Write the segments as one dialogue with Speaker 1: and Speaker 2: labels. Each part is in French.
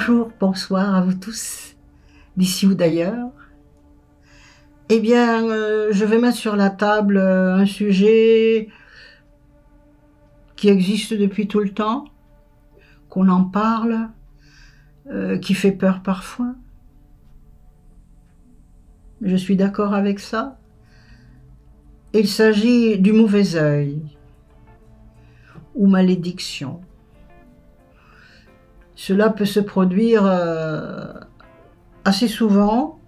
Speaker 1: Bonjour, bonsoir à vous tous, d'ici ou d'ailleurs. Eh bien, je vais mettre sur la table un sujet qui existe depuis tout le temps, qu'on en parle, qui fait peur parfois. Je suis d'accord avec ça. Il s'agit du mauvais œil ou malédiction. Cela peut se produire assez souvent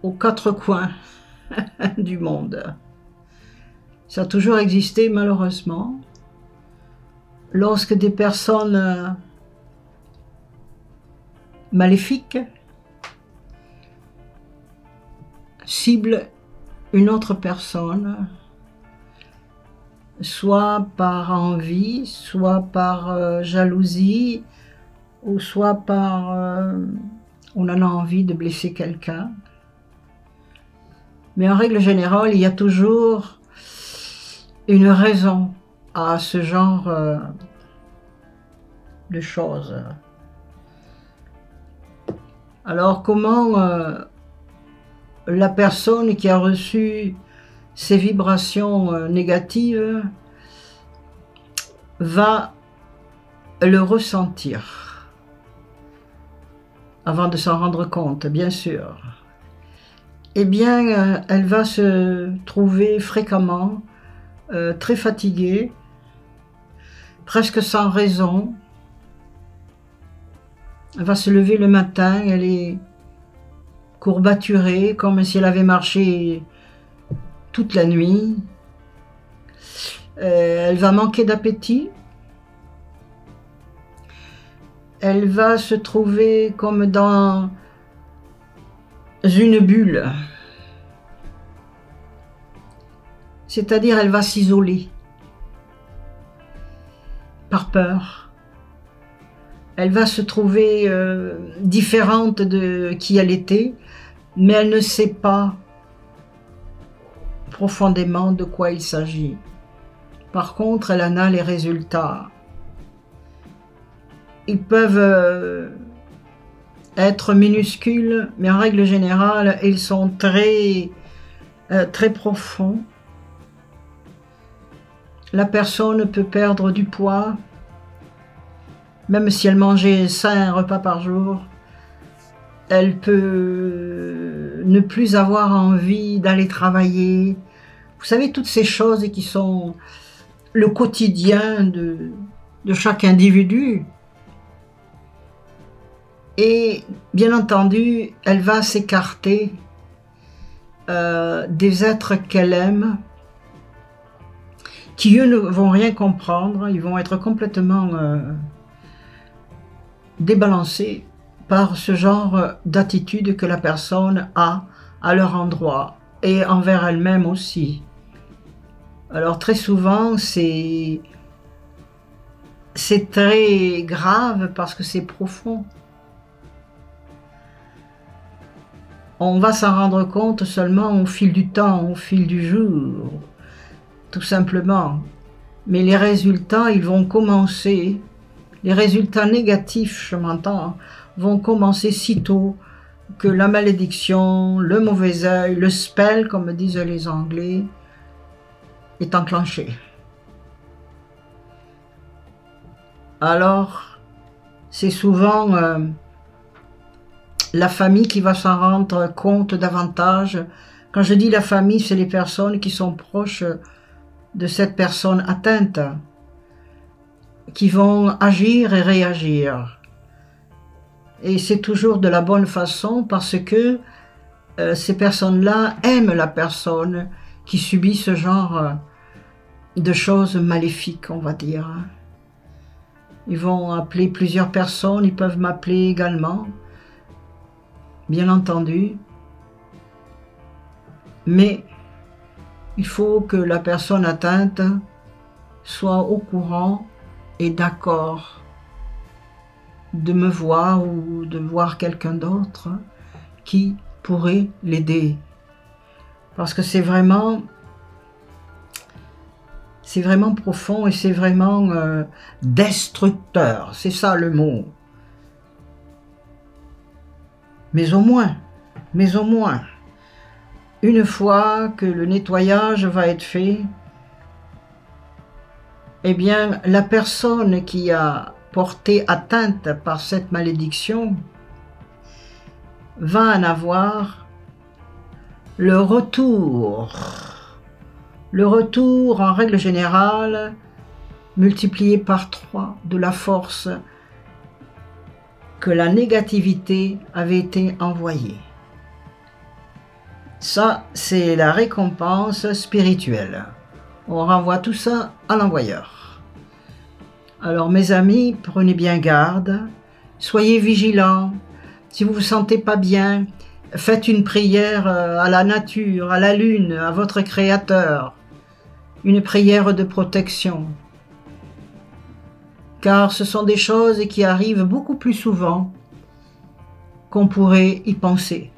Speaker 1: aux quatre coins du monde. Ça a toujours existé malheureusement. Lorsque des personnes maléfiques ciblent une autre personne, soit par envie, soit par jalousie, ou soit par on en a envie de blesser quelqu'un. Mais en règle générale, il y a toujours une raison à ce genre de choses. Alors comment la personne qui a reçu ces vibrations négatives va le ressentir avant de s'en rendre compte, bien sûr? Eh bien, elle va se trouver fréquemment très fatiguée, presque sans raison. Elle va se lever le matin, elle est courbaturée, comme si elle avait marché toute la nuit. Elle va manquer d'appétit. Elle va se trouver comme dans une bulle. C'est-à-dire, elle va s'isoler par peur. Elle va se trouver différente de qui elle était, mais elle ne sait pas profondément de quoi il s'agit. Par contre, elle en a les résultats. Ils peuvent être minuscules, mais en règle générale, ils sont très profonds. La personne peut perdre du poids, même si elle mangeait 5 repas par jour. Elle peut ne plus avoir envie d'aller travailler. Vous savez, toutes ces choses qui sont le quotidien de chaque individu. Et bien entendu, elle va s'écarter des êtres qu'elle aime, qui eux ne vont rien comprendre, ils vont être complètement débalancés par ce genre d'attitude que la personne a à leur endroit et envers elle-même aussi. Alors très souvent, c'est très grave parce que c'est profond. On va s'en rendre compte seulement au fil du temps, au fil du jour, tout simplement. Mais les résultats, ils vont commencer, les résultats négatifs, je m'entends, vont commencer sitôt que la malédiction, le mauvais œil, le spell, comme disent les Anglais, est enclenché. Alors, c'est souvent la famille qui va s'en rendre compte davantage. Quand je dis la famille, c'est les personnes qui sont proches de cette personne atteinte, qui vont agir et réagir. Et c'est toujours de la bonne façon parce que ces personnes-là aiment la personne qui subit ce genre de choses maléfiques, on va dire. Ils vont appeler plusieurs personnes, ils peuvent m'appeler également, bien entendu. Mais il faut que la personne atteinte soit au courant et d'accord de me voir ou de voir quelqu'un d'autre qui pourrait l'aider. Parce que c'est vraiment profond et c'est vraiment destructeur. C'est ça le mot. Mais au moins, une fois que le nettoyage va être fait, eh bien, la personne qui a porté atteinte par cette malédiction va en avoir le retour. Le retour, en règle générale, multiplié par 3 de la force que la négativité avait été envoyée. Ça, c'est la récompense spirituelle. On renvoie tout ça à l'envoyeur. Alors mes amis, prenez bien garde, soyez vigilants. Si vous ne vous sentez pas bien, faites une prière à la nature, à la lune, à votre Créateur. Une prière de protection. Car ce sont des choses qui arrivent beaucoup plus souvent qu'on pourrait y penser.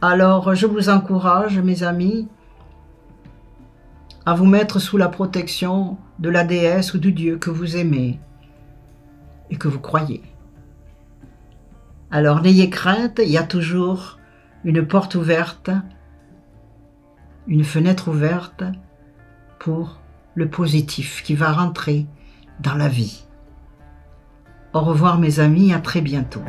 Speaker 1: Alors je vous encourage, mes amis, à vous mettre sous la protection de la déesse ou du Dieu que vous aimez et que vous croyez. Alors n'ayez crainte, il y a toujours une porte ouverte, une fenêtre ouverte pour le positif qui va rentrer dans la vie. Au revoir mes amis, à très bientôt.